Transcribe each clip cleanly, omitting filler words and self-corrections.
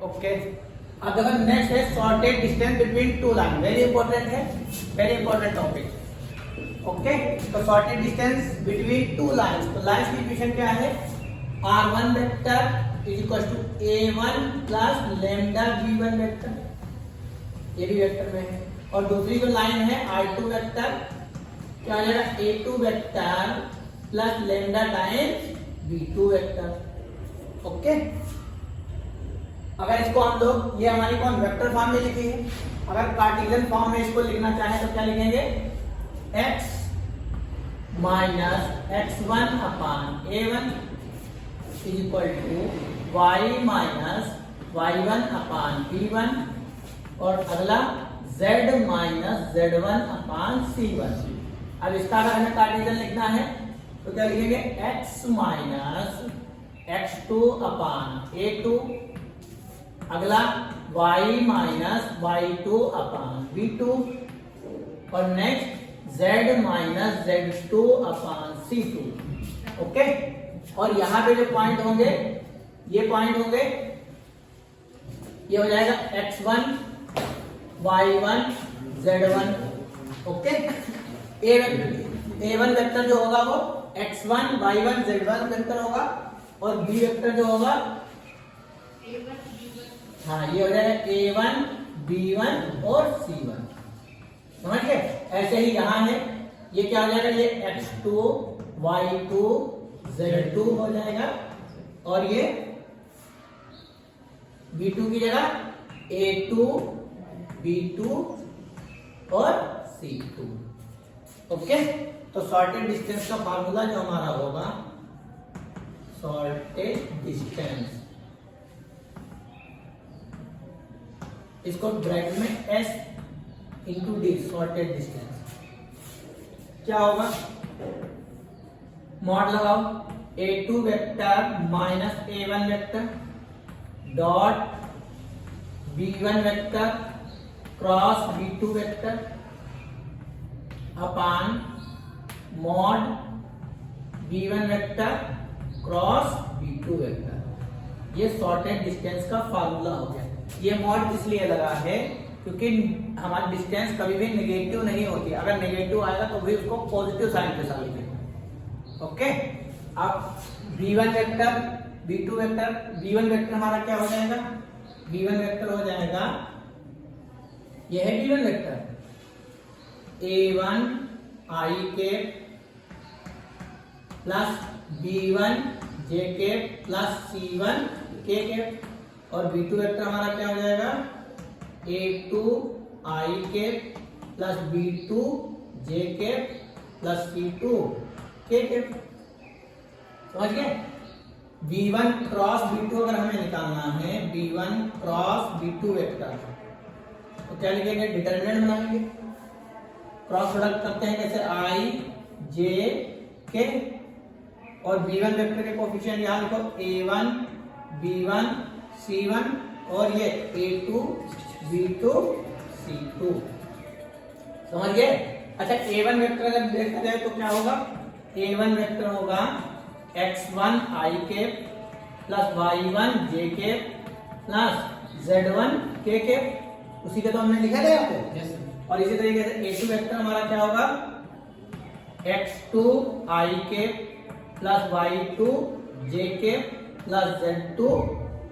Okay, अब देखो next है shortest distance between two line. Very important है, वेरी इंपॉर्टेंट टॉपिक। ओके, तो shortest distance between two lines, तो लाइंस की इक्वेशन क्या है? r1 vector is equal to a1 plus lambda b1 vector, ये भी वेक्टर में है। और दूसरी जो लाइन है i2 वेक्टर, क्या हो जाएगा? a2 vector plus lambda times b2 vector. Okay, अगर इसको हम लोग, ये हमारी कौन वेक्टर फॉर्म में लिखी है, अगर कार्टेशियन फॉर्म में इसको लिखना चाहे तो क्या लिखेंगे? x minus x1 upon a1 is equal to y minus y1 upon b1 और अगला z माइनस z1 अपान c1। अब इसका अगर हमें कार्टेशियन लिखना है तो क्या लिखेंगे? x माइनस x2 अपान a2, अगला y माइनस y2 अपान b2 और नेक्स्ट z माइनस z2 अपान c2। ओके, और यहाँ पे जो पॉइंट होंगे, ये पॉइंट होंगे, ये हो जाएगा x1 y1 z1। Okay, a1 vector जो होगा वो x1 y1 z1 वेक्टर होगा और b वेक्टर जो होगा, हाँ, ये हो जाएगा a1 b1 और c1। समझ गए? ऐसे ही यहाँ है, ये क्या हो जाएगा? ये x2 y2 z2 हो जाएगा और ये b2 की जगह a2 b2 और c2। ओके, तो सॉर्टेड डिस्टेंस का फार्मूला जो हमारा होगा, सॉर्टेड डिस्टेंस, इसको ब्रैकेट में s into D, sorted distance क्या होगा? मॉड लगाओ, a2 vector minus a1 vector dot b1 vector cross b2 vector अपान mod b1 vector cross b2 vector. ये सॉर्टेड डिस्टेंस का फार्मूला हो गया। ये मॉड इसलिए लगा है क्योंकि हमारी डिस्टेंस कभी भी नेगेटिव नहीं होती, अगर नेगेटिव आएगा तो भी उसको पॉजिटिव साइन के साथ लिखेंगे। ओके, अब b1 vector b2 vector, b1 vector हमारा क्या हो जाएगा? b1 वेक्टर हो जाएगा, यह है b1 वेक्टर a1 i के प्लस b1 j के प्लस c1 k के, और b2 वेक्टर हमारा क्या हो जाएगा? a2 i के प्लस b2 j के प्लस c2 k के। समझ गए? b1 क्रॉस b2 अगर हमें निकालना है, b1 क्रॉस b2 वेक्टर, तो क्या लिखेंगे? डिटरमिनेंट बनाएंगे, क्रॉस प्रोडक्ट करते हैं कैसे? i j k और b1 वेक्टर के कोफिशिएंट यहाँ लिखो, a1 b1 c1 और ये a2 b2 c2। समझ गए? अच्छा, a1 वेक्टर अगर देखा जाए तो क्या होगा? a1 वेक्टर होगा x1 i के प्लस y1 j के प्लस z1 k के, उसी के तो हमने लिखा था यहाँ पे। और इसी तरीके से a2 वेक्टर हमारा क्या होगा? x2 i के प्लस y2 j के प्लस z2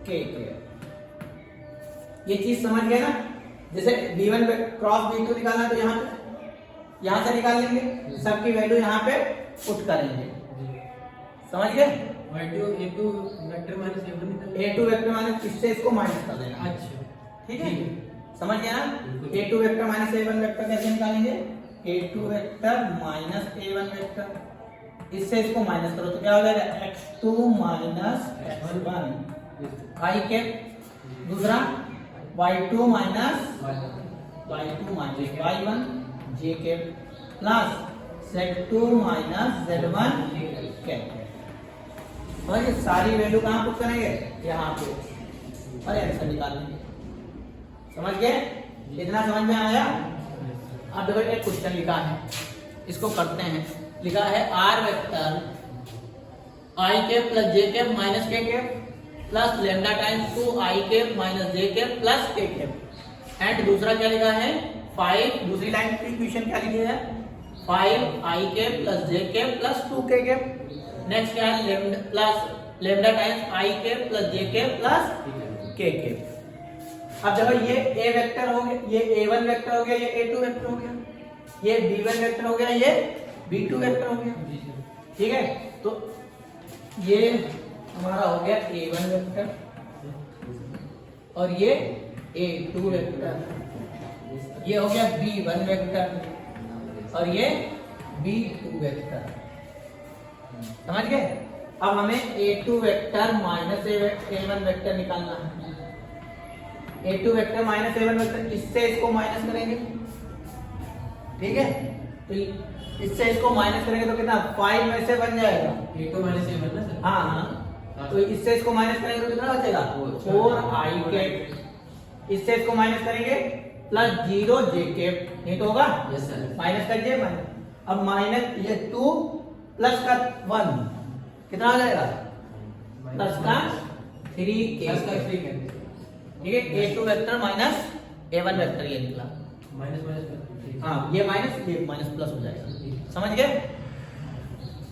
k के। ये चीज समझ गए ना? जैसे b1 क्रॉस b2 निकालना तो यहाँ से निकाल लेंगे, सबकी वैल्यू यहाँ पे पुट करेंगे। समझ गए? a2 vector minus a2 vector minus इससे इसको माइनस कर देना। अच्छा, ठीक है, समझ गया ना? a2 vector minus a1 vector कैसे निकालेंगे? a2 vector minus a1 vector, इससे इसको माइनस करो तो क्या हो जाएगा? x2 माइनस x1 i के, दूसरा y2 माइनस y1 j के प्लस z2 माइनस z1 के। और ये सारी वैल्यू कहाँ पुट करेंगे? यहाँ पे, और आंसर निकाल लेंगे। समझ गए? इतना समझ में आया? अब देखो एक क्वेश्चन लिखा है, इसको करते हैं। लिखा है r वेक्टर i के प्लस j के माइनस k के plus lambda times 2i cap minus j cap plus k cap. And दूसरा क्या लिखा है 5, दूसरी लाइन की इक्वेशन क्या लिखी है 5i cap plus j cap plus 2k cap. Next क्या है lambda times i cap plus j cap plus k cap. अब देखो ये a वेक्टर हो गया, ये a1 वेक्टर हो गया, ये a2 वेक्टर हो गया, ये b1 वेक्टर हो गया, ये b2 वेक्टर हो गया। ठीक है, तो ये हमारा हो गया a1 वेक्टर और ये a2 वेक्टर, ये हो गया b1 वेक्टर और ये b2 वेक्टर। समझ गए? अब हमें a2 vector minus a1 vector निकालना है। a2 vector minus a1 vector, इससे इसको माइनस करेंगे। ठीक है, तो इससे इसको माइनस करेंगे तो कितना 5 में से बन जाएगा a2 माइनस a1 ना सर। हाँ, तो इससे इसको माइनस करेंगे तो कितना बचेगा 4i कैप। इससे इसको माइनस करेंगे प्लस 0j कैप, नहीं तो होगा यस सर। माइनस कर दिए माइनस। अब माइनस ये 2 प्लस का 1 कितना हो जाएगा प्लस का 3k। प्लस का 3 है। ठीक है, a2 vector minus a1 vector ये निकला। माइनस माइनस हाँ, ये माइनस प्लस हो जाएगा। समझ गए?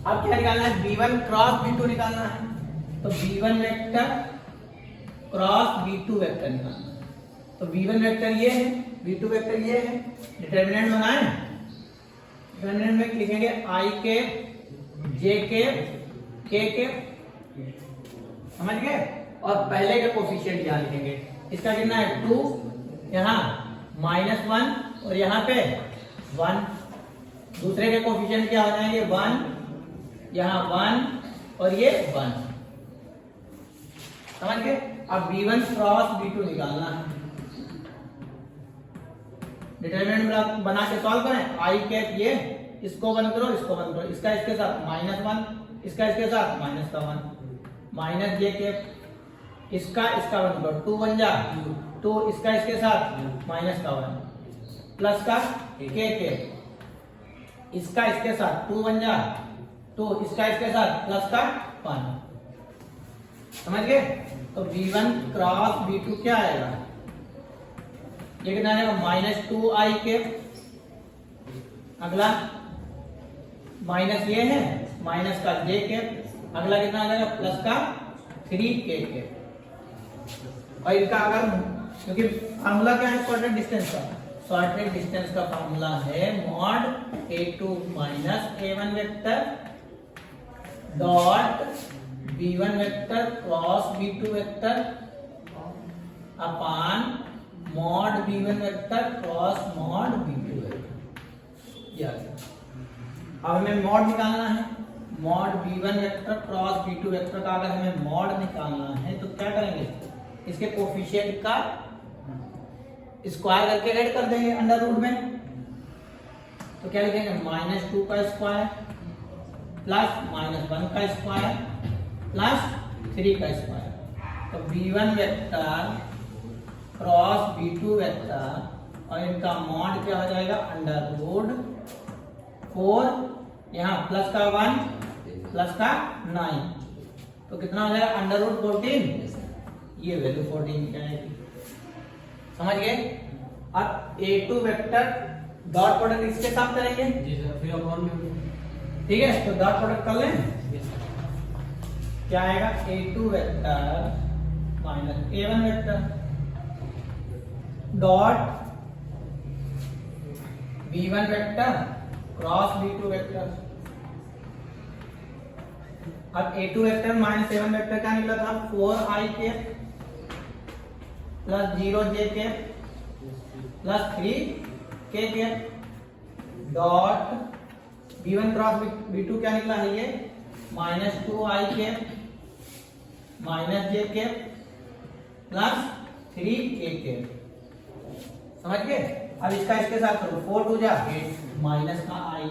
अब क्या निकालना है b1 क्रॉस b2 निकालना है। तो b1 vector cross b2 vector निकालना है। तो b1 वेक्टर ये है, b2 वेक्टर ये है। डिटरमिनेंट बनाएं, डिटरमिनेंट में लिखेंगे i cap j cap k cap. समझ गए? और पहले के कोफिशिएंट यहाँ लिखेंगे। इसका कितना है 2, यहाँ -1 और यहाँ पे 1। दूसरे के कोफिशिएंट क्या हो जाएंगे 1, यहाँ 1 और ये 1। समझ गए? अब b1 क्रॉस b2 निकालना है। डिटरमिनेंट बना के सॉल्व करें। i कैप ये, इसको बंद करो, इसको बंद करो, इसका इसके साथ -1, इसका इसके साथ -1, माइनस j कैप, इसका इसका बंद करो, 2 बन जा, तो इसका इसके साथ -1 प्लस का k कैप, इसका इसके साथ 2 बन जा, तो इसका इसके साथ प्लस का 1। समझ गए? तो b1 क्रॉस b2 क्या आएगा, ये कितना आएगा -2i कैप। अगला माइनस ये है, माइनस का j कैप। अगला कितना आ जाएगा प्लस का 3k कैप। और इनका अगर, क्योंकि फार्मूला क्या है शॉर्टेड डिस्टेंस का, शॉर्टेड डिस्टेंस का फार्मूला है mod a2 minus a1 vector dot b1 vector cross b2 vector अपान mod b1 vector cross mod b2 vector. अब हमें मॉड निकालना है। Mod b1 vector cross b2 vector का अगर हमें मॉड निकालना है तो क्या करेंगे, इसके कोफिशिएंट का स्क्वायर करके ऐड कर देंगे अंडर रूट में। तो क्या लिखेंगे -2 का स्क्वायर प्लस -1 का स्क्वायर प्लस 3 का स्क्वायर। तो b1 vector cross b2 vector और इनका मॉड क्या हो जाएगा अंडर रूट 4, यहाँ प्लस का 1 प्लस का 9, तो कितना हो जाएगा अंडर रूट 14। ये वैल्यू 14 क्या आएगी। समझ गए? अब a2 वेक्टर डॉट प्रोडक्ट इसके साथ करेंगे। जी सर, फिर अपॉन में। ठीक है, तो डॉट प्रोडक्ट कर लें। Yes sir. क्या आएगा a2 vector minus a1 vector dot b1 vector cross b2 vector. अब a2 vector minus a1 vector क्या निकला था 4i cap plus 0j cap plus 3k cap dot b1 cross b2 क्या निकला है ये -2i cap minus j cap plus 3k cap. समझ गए? अब इसका इसके साथ करो 4 2 जा 8 माइनस का i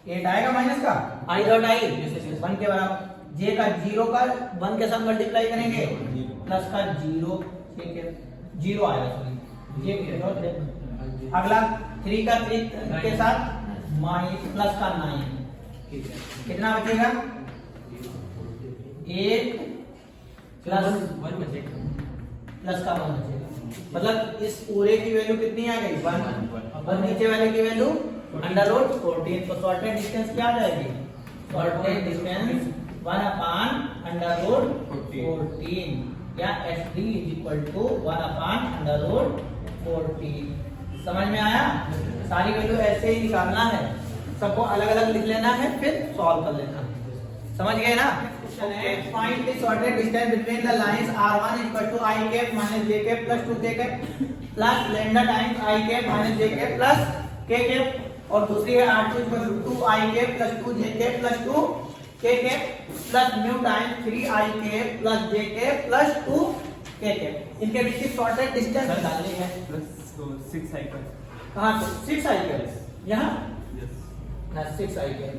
8 आएगा माइनस का i डॉट i 1 के बराबर। j का 0 का 1 के साथ मल्टीप्लाई करेंगे प्लस का 0 ठीक है 0 आएगा सॉरी j के डॉट। अगला 3 का 3 के साथ माइनस प्लस का 9 कितना बचेगा 1 प्लस वन बचेगा। प्लस का 1 बचेगा, मतलब इस पूरे की वैल्यू कितनी आ गई 1 और नीचे वाले की वैल्यू √14। तो शॉर्टेड डिस्टेंस क्या आ जाएगी, शॉर्टेड डिस्टेंस 1/√14 या SD = 1/√14। समझ में आया? सारी वैल्यू ऐसे ही निकालना है, सबको अलग अलग लिख लेना है, फिर सॉल्व कर लेना है। समझ गए ना? Find the shortest distance between the lines r1 = I cap minus j cap plus 2k cap plus lambda times I cap minus j cap plus k cap, और दूसरी है r2 = 2I cap plus 2j cap plus 2k cap plus mu times 3I cap plus j cap plus 2k cap। इनके बीच की shortest distance निकालनी है। Plus 6I का। कहाँ 6I cap यहाँ यस। 6I cap,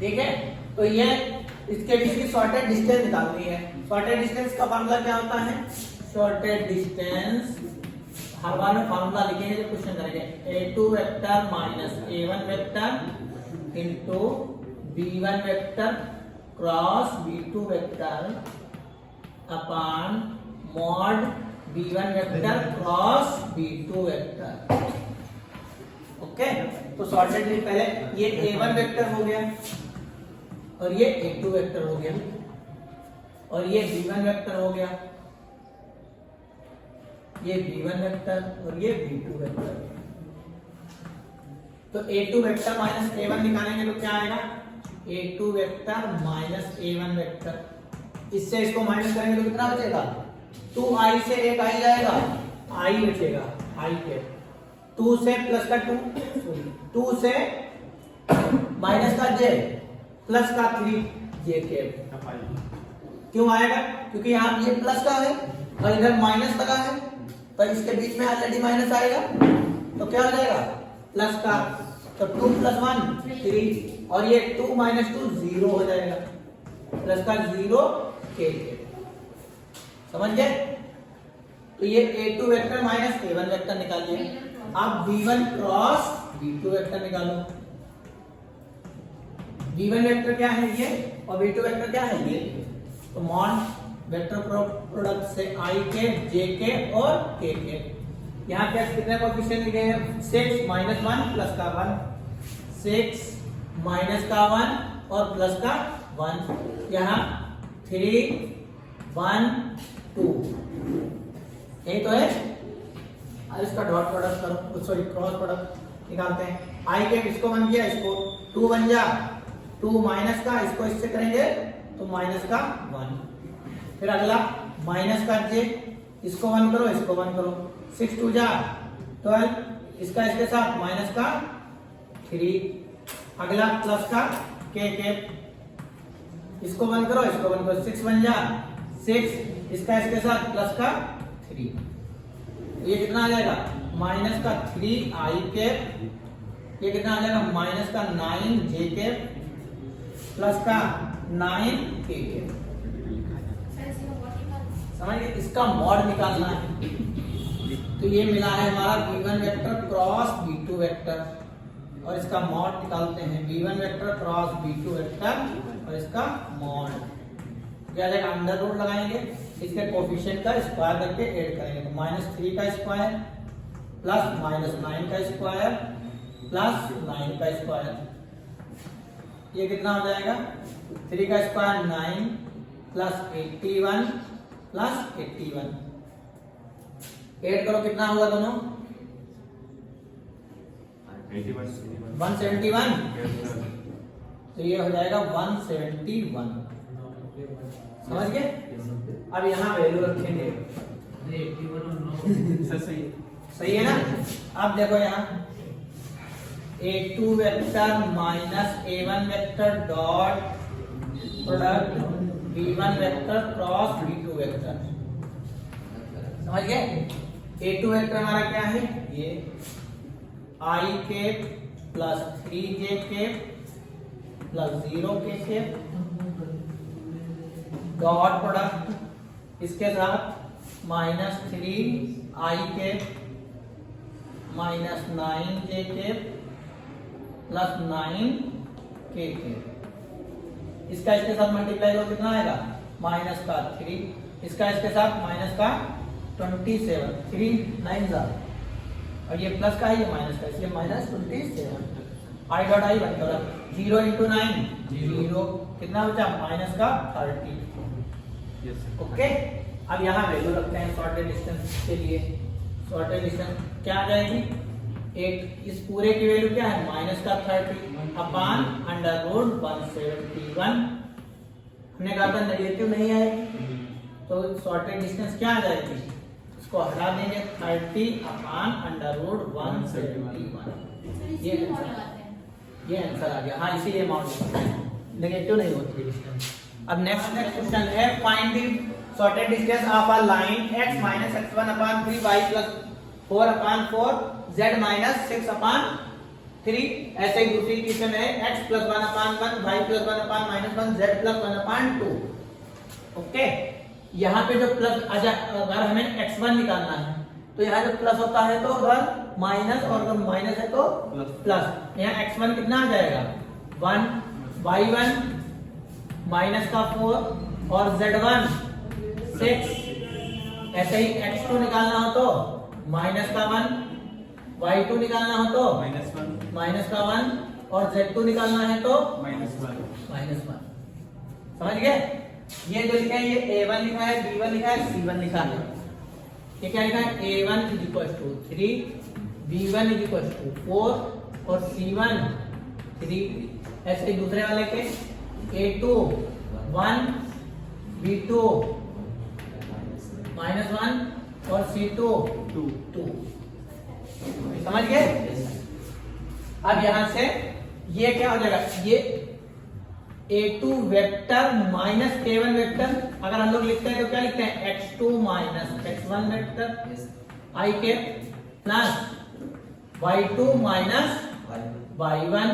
ठीक है। तो ये इसके बीच की शॉर्टेड डिस्टेंस निकालनी है। शॉर्टेड डिस्टेंस का फार्मूला क्या होता है, शॉर्टेड डिस्टेंस हर बार में फार्मूला लिखेंगे जब क्वेश्चन करेंगे, a2 vector minus a1 vector into b1 vector cross b2 vector upon mod b1 vector cross b2 vector. Okay, तो शॉर्टेड पहले ये a1 वेक्टर हो गया और ये a2 वेक्टर हो गया और ये b1 वेक्टर हो गया, ये b1 वेक्टर और ये b2 वेक्टर। तो a2 वेक्टर माइनस a1 निकालेंगे तो क्या आएगा, a2 vector minus a1 vector. इससे इसको माइनस करेंगे तो कितना बचेगा, 2i से एक आई जाएगा, i बचेगा, i के 2 से प्लस का 2 से माइनस का j प्लस का 3j कैप। क्यों आएगा, क्योंकि यहाँ ये प्लस का है और इधर माइनस लगा है, पर इसके बीच में ऑलरेडी माइनस आएगा तो क्या हो जाएगा प्लस का, तो 2 + 1 3 और ये 2 - 2 0 हो जाएगा, प्लस का 0 के। समझ गए? तो ये a2 vector minus a1 vector निकालिए। अब b1 क्रॉस b2 वेक्टर निकालो। b1 वेक्टर क्या है ये और b2 वेक्टर क्या है ये, तो मॉड वेक्टर प्रोडक्ट से I के j के और k के। यहाँ पे कितने कोएफिशिएंट लिखे हैं, 6 - 1 प्लस का 1, 6 माइनस का 1 और प्लस का 1। यहाँ 3 1 2 यही तो है। अब इसका डॉट प्रोडक्ट करो, सॉरी क्रॉस प्रोडक्ट निकालते हैं। I के इसको 1 किया, इसको 2 बन जा, 2 माइनस का इसको इससे करेंगे तो माइनस का 1। फिर अगला माइनस का j, इसको 1 करो, इसको 1 करो, 6 2 जा 12, इसका इसके साथ माइनस का 3। अगला प्लस का k के, इसको 1 करो, इसको 1 करो, 6 बन जा 6, इसका इसके साथ प्लस का 3। ये कितना आ जाएगा, माइनस का 3i के, ये कितना आ जाएगा माइनस का 9j के प्लस का 9k के। समझिए, इसका मॉड निकालना है। तो ये मिला है हमारा b1 vector cross b2 vector और इसका मॉड निकालते हैं, b1 vector cross b2 vector और इसका मॉड क्या जाएगा, अंडर रूट लगाएंगे, इसके कोफिशिएंट का स्क्वायर करके ऐड करेंगे तो -3 का स्क्वायर प्लस -9 का स्क्वायर प्लस 9 का स्क्वायर। ये कितना हो जाएगा, 3 का स्क्वायर 9 प्लस 81 प्लस 81। ऐड करो कितना होगा दोनों, 171। तो ये हो जाएगा 171। समझ गए? अब यहाँ वैल्यू रखेंगे, सही है ना। अब देखो यहाँ a2 vector minus a1 vector dot product b1 vector cross b2 vector. समझ गए? a2 वेक्टर हमारा क्या है, ये I के प्लस 3j के प्लस 0k के डॉट प्रोडक्ट इसके साथ -3i के माइनस 9j के प्लस 9k के। इसका इसके साथ मल्टीप्लाई करो कितना आएगा, माइनस का 3, इसका इसके साथ माइनस का 27, 3 9 ज़ा, और ये प्लस का है ये माइनस का, इसलिए माइनस 27। आई डॉट आई बन गया 0 इंटू 9 0, कितना बचा माइनस का 30। Yes, sir. ओके, अब यहाँ वैल्यू रखते हैं शॉर्टेड डिस्टेंस के लिए। शॉर्टेड डिस्टेंस क्या आ जाएगी, एक इस पूरे की वैल्यू क्या है माइनस का 30 अपान अंडर रूट 171। हमने कहा था नेगेटिव नहीं आएगी, तो शॉर्टेड डिस्टेंस क्या आ जाएगी, इसको हटा देंगे 30 अपान अंडर रूट 171। ये आंसर आ गया। हाँ, इसीलिए अमाउंट नेगेटिव नहीं होती है डिस्टेंस। अब नेक्स्ट क्वेश्चन है, find the shorted distance of a line x minus x1 upon 3 y plus 4 upon 4 z minus 6 upon 3। ऐसे ही दूसरी क्वेश्चन है x plus 1 upon 1 y plus 1 upon minus 1 z plus 1 upon 2। Okay, यहाँ पे जो plus अगर हमें x1 निकालना है तो यहाँ जो प्लस होता है तो उधर माइनस, और अगर माइनस है तो प्लस। यहाँ x1 कितना आ जाएगा 1, y1 माइनस का 4 और z1 6। ऐसे ही x2 निकालना हो तो माइनस का 1, y2 निकालना हो तो माइनस का 1 और z2 निकालना है तो माइनस 1। समझ गए? ये जो लिखा है ये a1 लिखा है, b1 लिखा है, c1 लिखा है। ये क्या लिखा है a1 is equal to 3, b1 is equal to 4 और c1 3। ऐसे ही दूसरे वाले के a2 1, b2 -1 और c2 2। समझ गए? अब यहां से ये क्या हो जाएगा, ये a2 vector minus a1 vector, अगर हम लोग लिखते हैं तो क्या लिखते हैं x2 minus x1 vector i के plus y2 minus y1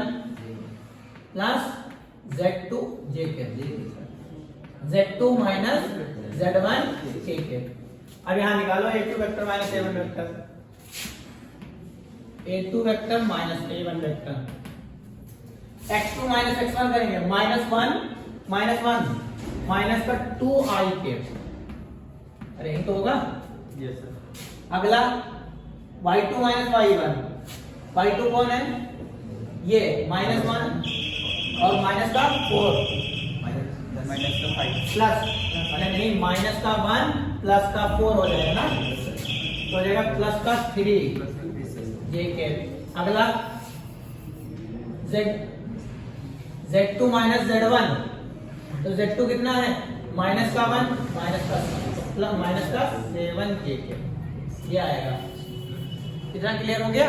plus z2 j के, z2 माइनस z1 k के। अब यहां निकालो a2 vector minus a1 vector, a2 vector minus a1 vector, x2 minus x1 करेंगे -1 माइनस का 2i के। अरे यही तो होगा। Yes, sir. अगला y2 माइनस y1, y2 कौन है ये -1 और माइनस का 4 प्लस, अरे नहीं माइनस का 1 प्लस का 4 हो जाएगा ना, तो हो जाएगा प्लस का 3 ये के। अगला z2 माइनस z1, तो z2 कितना है माइनस का 1 माइनस का 7 के, ये आएगा। कितना क्लियर हो गया?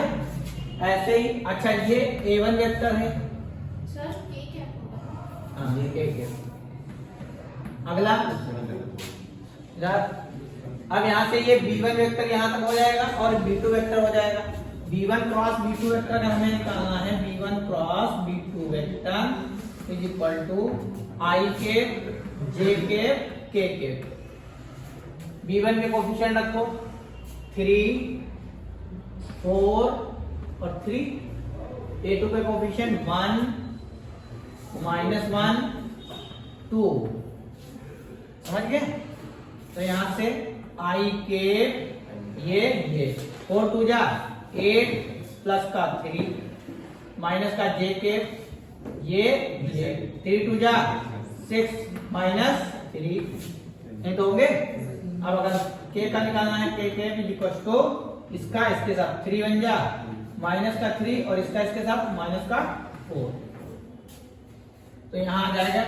ऐसे ही अच्छा ये a1 वेक्टर है, हाँ ये के। अगला अब यहाँ से ये b1 वेक्टर यहाँ तक हो जाएगा और b2 वेक्टर हो जाएगा। b1 क्रॉस b2 वेक्टर अगर हमें निकालना है, b1 cross b2 vector is equal to i के j के k के। b1 के कोफिशिएंट रखो 3, 4 और 3, a2 के कोफिशिएंट 1, -1, 2। समझ गए? तो यहां से i के ये 4 2 जा 8 प्लस का 3 माइनस का j के ये 3 2 जा 6 माइनस 3। नहीं तो होंगे। अब अगर k का निकालना है k इज इक्वल टू इसका इसके साथ 3 बन जा माइनस का 3 और इसका इसके साथ माइनस का 4। तो यहाँ आ जाएगा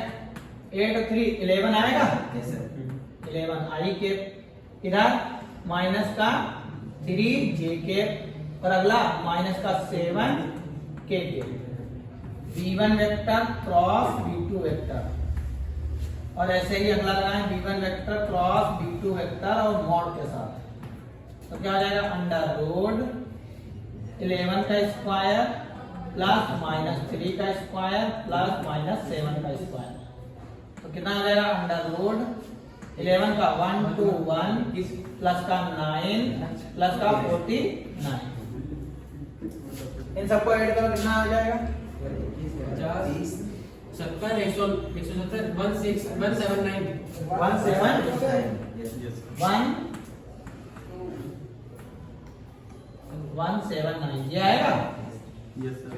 8 और 3 11 आएगा। 11 आई के, इधर माइनस का 3 जे के और अगला माइनस का 7 के। b1 vector cross b2 vector और ऐसे ही अगला लगाएं b1 vector cross b2 vector और मॉड के साथ। तो क्या हो जाएगा अंडर रूट 11 का स्क्वायर प्लस -3 का स्क्वायर प्लस -7 का स्क्वायर। तो कितना आ जाएगा अंडर रूट 11 का 1 2 1 प्लस का 9 प्लस का 49। इन सबको ऐड करो कितना आ जाएगा 70 170 179 Yes, sir. 179 ये आएगा। Yes, sir.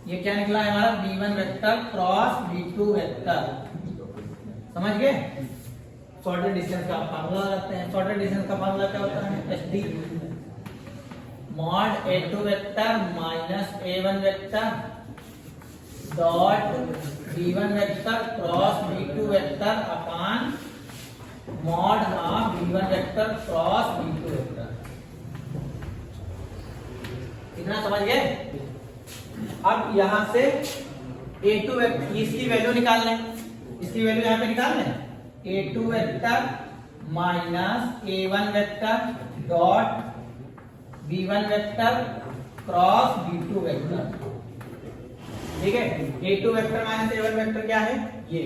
ये क्या निकला है हमारा v1 vector cross v2 vector. समझ गए? शॉर्टेड डिस्टेंस का फार्मूला लगाते हैं। शॉर्टेड डिस्टेंस का फार्मूला क्या होता है? SD mod a2 vector minus a1 vector dot v1 vector cross v2 vector upon mod of v1 vector cross v2 vector. इतना समझ गए? अब यहां से a2 वेक्टर इसकी वैल्यू निकाल लें। इसकी वैल्यू यहां पे निकाल लें। a2 vector minus a1 vector dot v1 vector cross v2 vector. ठीक है? a2 vector minus a1 vector क्या है? ये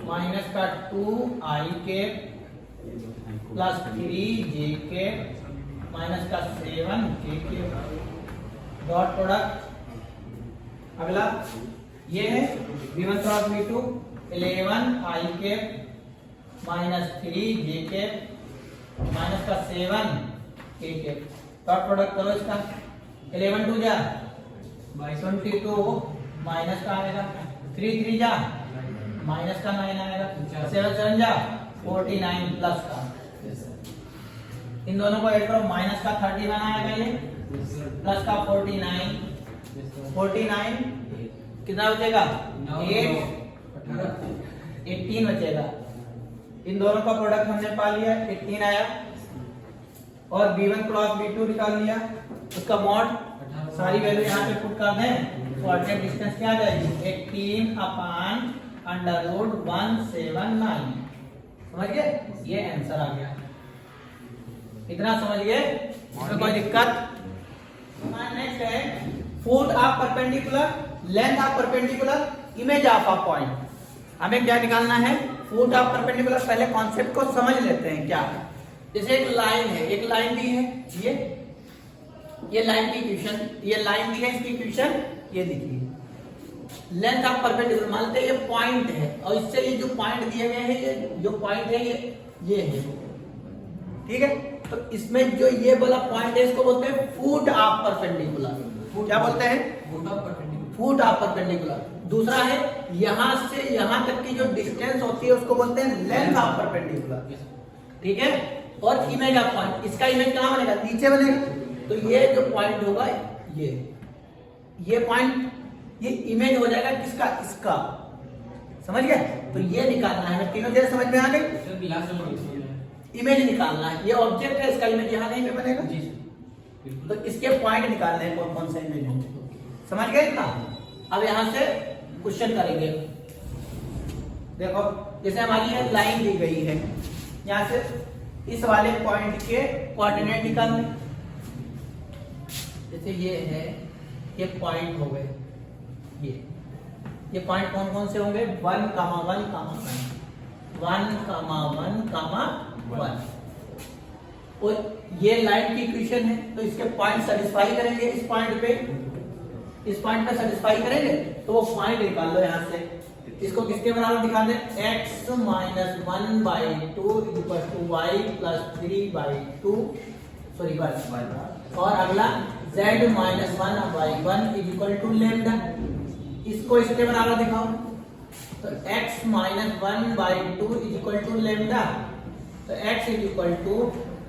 माइनस का 2i के प्लस 3j के माइनस का 7k के डॉट प्रोडक्ट। अगला ये है v1 क्रॉस v2 11i के माइनस 3j के माइनस का 7k के डॉट प्रोडक्ट करो इसका। 11 2 जा 22 माइनस का आएगा 3 3 जा माइनस का 9 आएगा 7 7 जा 49 प्लस का। इन दोनों को ऐड करो माइनस का 31 आएगा ये प्लस का 49 कितना बचेगा 18 बचेगा। इन दोनों का प्रोडक्ट हमने पा लिया 18 आया और v1 क्रॉस v2 निकाल लिया। उसका मॉड सारी वैल्यू यहाँ पे पुट कर दें तो शॉर्टेड डिस्टेंस क्या आ जाएगी 18 अपान अंडर रूट 179। समझ गए? ये आंसर आ गया। इतना समझ गए? इसमें कोई दिक्कत? नेक्स्ट है foot of perpendicular length of perpendicular image of a point. हमें क्या निकालना है? Foot of perpendicular. पहले कॉन्सेप्ट को समझ लेते हैं क्या है। जैसे एक लाइन है, एक लाइन दी है ये लाइन की इक्वेशन, ये लाइन दी है इसकी इक्वेशन ये देखिए। लेंथ ऑफ परपेंडिकुलर मानते हैं ये पॉइंट है और इससे ये जो पॉइंट दिए गए हैं ये जो पॉइंट है ये है। ठीक है? तो इसमें जो ये वाला पॉइंट है इसको बोलते हैं फुट ऑफ परपेंडिकुलर। क्या बोलते हैं? Foot of perpendicular. दूसरा है यहां से यहां तक की जो डिस्टेंस होती है उसको बोलते हैं लेंथ ऑफ परपेंडिकुलर। ठीक है? और इमेज ऑफ पॉइंट, इसका इमेज कहां बनेगा? नीचे बनेगा। तो ये जो पॉइंट होगा ये पॉइंट ये इमेज हो जाएगा किसका? इसका। समझ गए? तो ये निकालना है। तीनों चीजें समझ में आ गई? इमेज निकालना है। ये ऑब्जेक्ट है, इसका इमेज यहाँ कहीं पे बनेगा। तो इसके पॉइंट निकालने हैं कौन कौन से इमेज होंगे। समझ गए इतना? अब यहां से क्वेश्चन करेंगे। देखो जैसे हमारी ये लाइन दी गई है, यहां से इस वाले पॉइंट के कोऑर्डिनेट निकालने। जैसे ये है, ये पॉइंट हो गए। ये पॉइंट कौन कौन से होंगे? 1, 1, 1 और ये लाइन की इक्वेशन है तो इसके पॉइंट सेटिस्फाई करेंगे। इस पॉइंट पे सेटिस्फाई करेंगे तो वो पॉइंट निकाल लो यहां से। इसको किसके बराबर दिखा दें? x - 1/2 = y + 3/2 सॉरी और अगला z - 1/1 = लैम्डा। इसको इसके बराबर दिखाओ तो x - 1/2 = लैम्डा। तो x =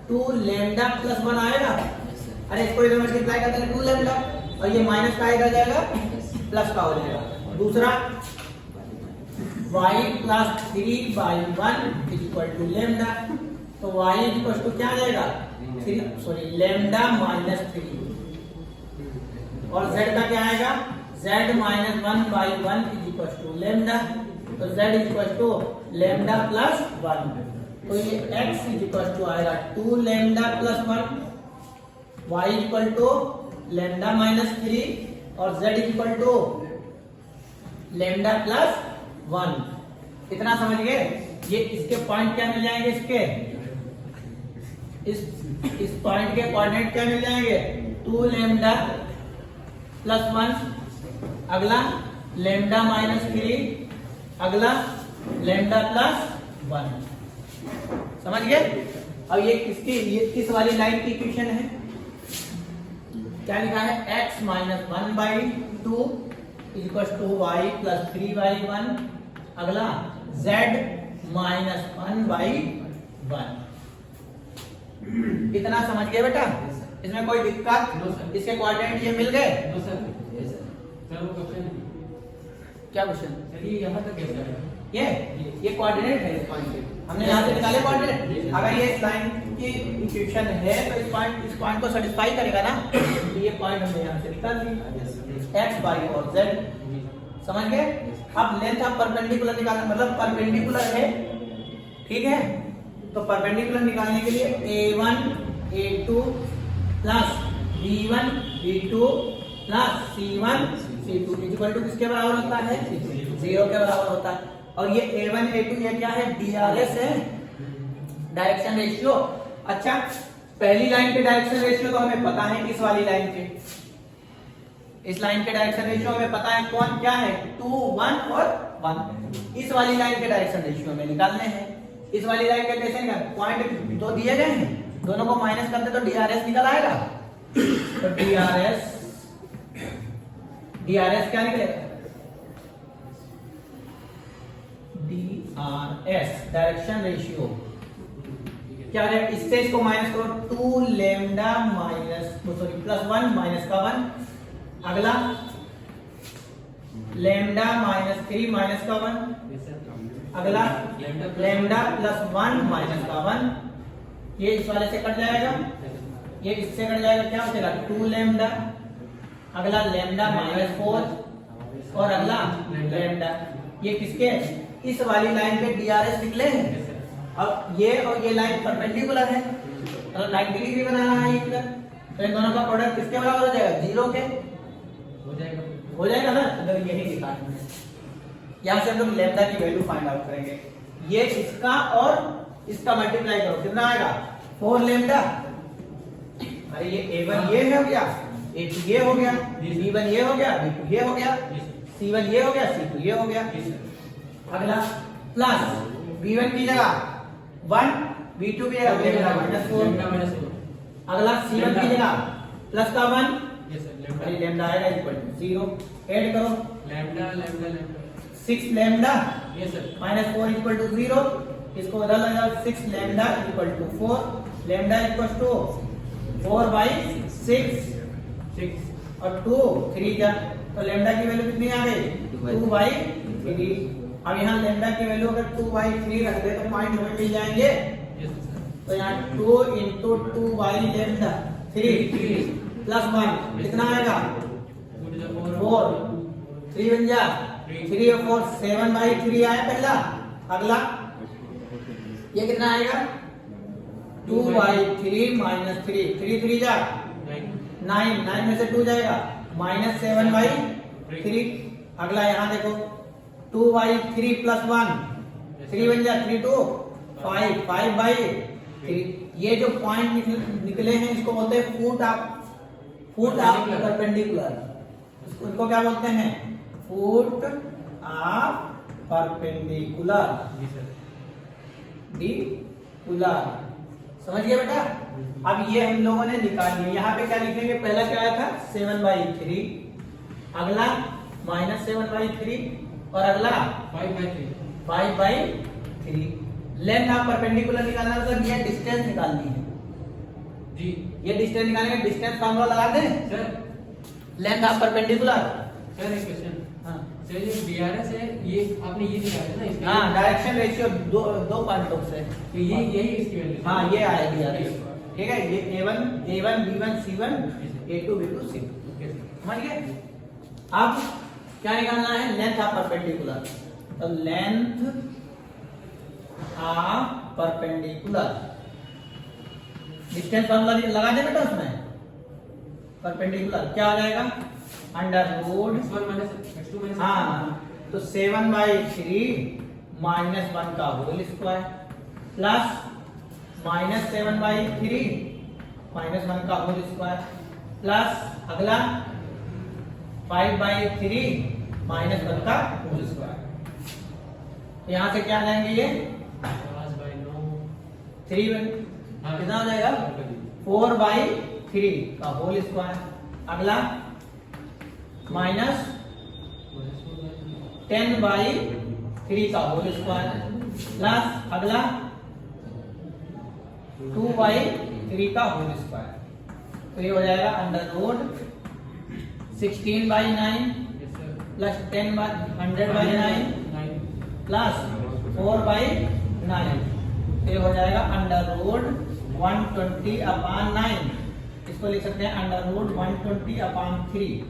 2 लैम्डा + 1 आएगा। अरे इसको इधर मल्टीप्लाई कर देंगे 2 लैम्डा और ये माइनस का आएगा जाएगा प्लस का हो जाएगा। दूसरा y + 3/1 = लैम्डा। तो y = क्या आ जाएगा? लैम्डा -3 और z का क्या आएगा? z - 1/1 = lambda. तो z = लैम्डा + 1। तो ये x = आएगा 2 लैम्डा + 1, y = लैम्डा -3 और z = लैम्डा + 1। इतना समझ गए? ये इसके पॉइंट क्या मिल जाएंगे? इसके इस पॉइंट के कोऑर्डिनेट क्या मिल जाएंगे? 2 लैम्डा + 1। अगला लेमडा माइनस 3, अगला लेमडा प्लस 1। समझ गए? अब ये किस वाली लाइन की इक्वेशन है? क्या लिखा है? x minus 1/2 equal to y plus 3/1, अगला z माइनस 1/1। इतना समझ गए बेटा? इसमें कोई दिक्कत? No sir. इसके कोऑर्डिनेट ये मिल गए? No sir. सर वो क्वेश्चन है। क्या क्वेश्चन? चलिए यहाँ तक कैसे आया? ये कोऑर्डिनेट है इस पॉइंट के। हमने यहाँ से निकाले कोऑर्डिनेट। अगर ये इस लाइन की इक्वेशन है तो इस पॉइंट को सेटिस्फाई करेगा ना, तो ये पॉइंट हमने यहाँ से निकाल दिया, x y और z। समझ गए? अब लेंथ ऑफ परपेंडिकुलर निकालना, मतलब परपेंडिकुलर है, ठीक है? तो परपेंडिकुलर निकालने के लिए a1 a2 plus b1 b2 plus c1 c2 equal to किसके बराबर होता है? 0 के बराबर होता है। और ये a1 a2 ये क्या है? DRS है, डायरेक्शन रेशियो। अच्छा, पहली लाइन के डायरेक्शन रेशियो तो हमें पता है, इस वाली लाइन के, इस लाइन के डायरेक्शन रेशियो हमें पता है, कौन क्या है? 2 1 और 1। इस वाली लाइन के डायरेक्शन रेशियो हमें निकालने हैं। इस वाली लाइन के कैसे निकाल? पॉइंट दो दिए गए हैं, दोनों को माइनस करते तो DRS निकल आएगा। तो DRS क्या निकलेगा? DRS डायरेक्शन रेशियो क्या है? इससे इसको माइनस करो, 2 लेमडा माइनस प्लस 1 माइनस का 1, अगला लेमडा माइनस 3 माइनस का 1, अगला लेमडा प्लस 1 माइनस का 1। ये इस वाले से कट जाएगा, ये इससे कट जाएगा, क्या बचेगा? 2 लेमडा, अगला लेमडा माइनस 4 और अगला लेमडा। ये किसके? इस वाली लाइन पे DRS निकले हैं। अब ये और ये लाइन परपेंडिकुलर है, तो 90 डिग्री बनाना है इधर, तो इन दोनों का प्रोडक्ट किसके बराबर हो जाएगा? 0 के हो जाएगा ना। अगर यही लिखा है, यहाँ से हम लोग लेमडा की वैल्यू फाइंड आउट करेंगे। ये इसका और इसका मल्टीप्लाई करो, कितना आएगा? 4 लेमडा। अरे ये a1 ये हो गया, a2 ये हो गया, b1 ये हो गया, b2 ये हो गया, c1 ये हो गया, c2 ये हो गया। अगला प्लस b1 की जगह 1, b2 की जगह लेमडा माइनस 4, अगला c1 की जगह प्लस का 1, अरे लेमडा आएगा इक्वल टू 0। ऐड करो, lambda lambda lambda 6 lambda yes sir minus 4 equal to 0। इसको बदल लगा, 6 lambda equal to 4, lambda equal to 4/6 और 2 3 जा, तो लेमडा की वैल्यू कितनी आ गई? 2/3। अब यहाँ लेमडा की वैल्यू अगर 2/3 रख दे तो पॉइंट हमें मिल जाएंगे। तो यहाँ 2 इंटू 2/लेमडा 3 प्लस 1 कितना आएगा? 4, 3 बन जा, 3 और 4 7/3 आया पहला। अगला ये कितना आएगा? 2/3 माइनस 3 3 जा 9 में से 2 जाएगा, माइनस 7/3। अगला यहाँ देखो 2/3 प्लस 1 3 बन जा, 3 2 5/3। ये जो पॉइंट निकले हैं इसको बोलते हैं फुट ऑफ परपेंडिकुलर। उनको क्या बोलते हैं? Foot of perpendicular. समझ गए बेटा? अब ये हम लोगों ने निकाल लिया। यहाँ पे क्या लिखेंगे? पहला क्या आया था? 7/3, अगला माइनस 7/3 और अगला 5/3। लेंथ ऑफ परपेंडिकुलर निकालना मतलब ये डिस्टेंस निकालनी है जी। ये डिस्टेंस निकालने का डिस्टेंस फार्मूला लगा दें sir length of perpendicular. Sir एक क्वेश्चन। हाँ सर ये DRS है, ये आपने ये निकाला है ना इसका? हाँ, डायरेक्शन रेशियो दो पॉइंटों से, तो ये यही इसकी वैल्यू। हाँ ये आएगी यार, ठीक है। ये A1 B1 C1 A2 B2 C2, समझ गए? अब क्या निकालना है? Length of perpendicular. तो length of perpendicular distance formula लगा दे बेटा उसमें। परपेंडिकुलर क्या हो जाएगा? अंडर रूट x1 हाँ, तो 7/3 माइनस 1 का whole square plus minus 7/3 minus 1 का होल स्क्वायर प्लस अगला 5/3 माइनस 1 का होल स्क्वायर। यहाँ से क्या लाएंगे ये 3 कितना हो जाएगा 4/3 का होल स्क्वायर। अगला माइनस 10/3 का होल स्क्वायर प्लस अगला 2/3 का होल स्क्वायर। तो ये हो जाएगा अंडर रूट 16/9 प्लस 100/9 प्लस 4/9। ये हो जाएगा अंडर रूट 120/9। इसको लिख सकते हैं अंडर रूट 120/3।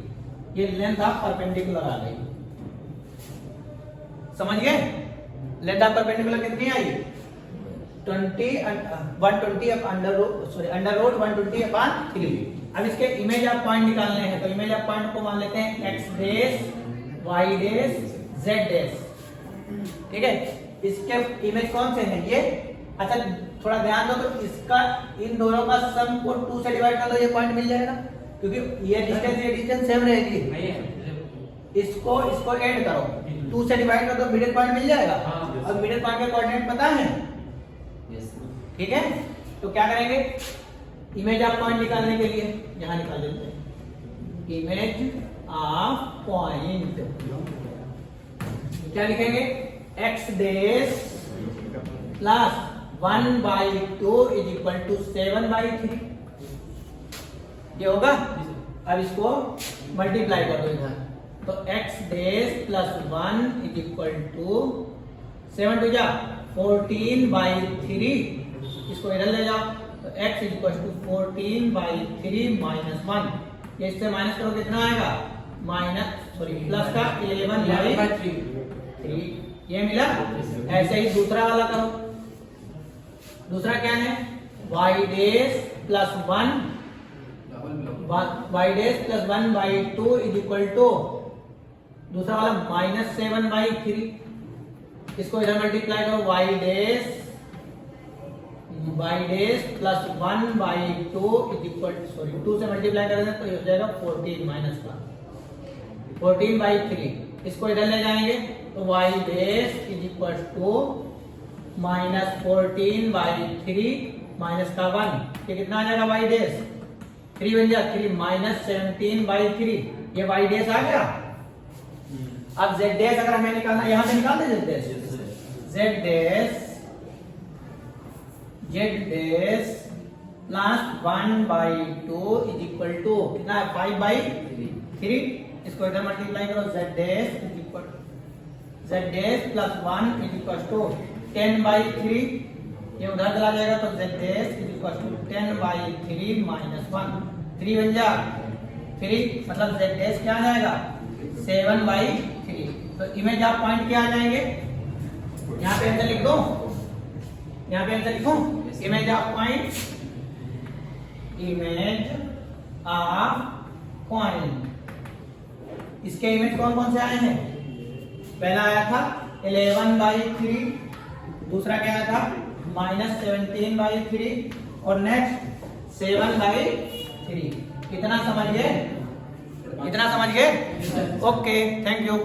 ये लेंथ ऑफ परपेंडिकुलर आ गई। समझ गए? लेंथ ऑफ परपेंडिकुलर कितनी आई 120 रूट 120/3। अब इसके इमेज ऑफ पॉइंट निकालने हैं, तो इमेज ऑफ पॉइंट को मान लेते हैं x dash y dash z dash. ठीक है, इसके इमेज कौन से हैं ये? अच्छा थोड़ा ध्यान दो, तो इसका इन दोनों का सम को 2 से डिवाइड कर दो, ये पॉइंट मिल जाएगा, क्योंकि ये डिस्टेंस सेम रहेगी। इसको ऐड करो, 2 से डिवाइड कर दो, मिडिल पॉइंट मिल जाएगा। अब मिडिल पॉइंट के कोऑर्डिनेट पता है? ठीक है, तो क्या करेंगे इमेज ऑफ पॉइंट निकालने के लिए यहां निकाल देते हैं इमेज ऑफ पॉइंट। क्या लिखेंगे x dash plus 1/2 is equal to 7/3। ये होगा। अब इसको मल्टीप्लाई कर दो इधर, तो x dash plus 1 is equal to 7 two जा 14/3। इसको इधर ले जाओ, तो x is equal to 14/3 minus 1। ये इससे माइनस करो कितना आएगा प्लस का 11/3। ये मिला। ऐसे ही दूसरा वाला करो। दूसरा क्या है y dash plus 1 1/2 is equal to दूसरा वाला -7/3। इसको इधर मल्टीप्लाई करो y dash plus 1/2 is equal 2 से मल्टीप्लाई करेंगे तो ये हो जाएगा 14 माइनस का 14/3। इसको इधर ले जाएंगे तो y dash is equal to -14/3 minus का 1। ये कितना आ जाएगा y डेश 3 बन जाएगा 3 -17/3। ये y डेश आ गया। अब z डैश अगर हमें निकालना, यहां से निकाल दे z dash plus 1/2 is equal to कितना है 5/3। इसको इधर मल्टीप्लाई करो z dash plus 1 is equal to 10/3। ये उधर चला जाएगा तो z dash is equal to 10/3 minus 1। 3 बन जा 3 मतलब z डैश क्या आ जाएगा 7/3। तो इमेज ऑफ पॉइंट क्या आ जाएंगे? यहाँ पे आंसर लिख दो, यहाँ पे आंसर लिखो इमेज ऑफ पॉइंट। इसके इमेज कौन कौन से आए हैं? पहला आया था 11/3, दूसरा क्या आया था -17/3 और नेक्स्ट 7/3। इतना समझ गए? Okay, thank you.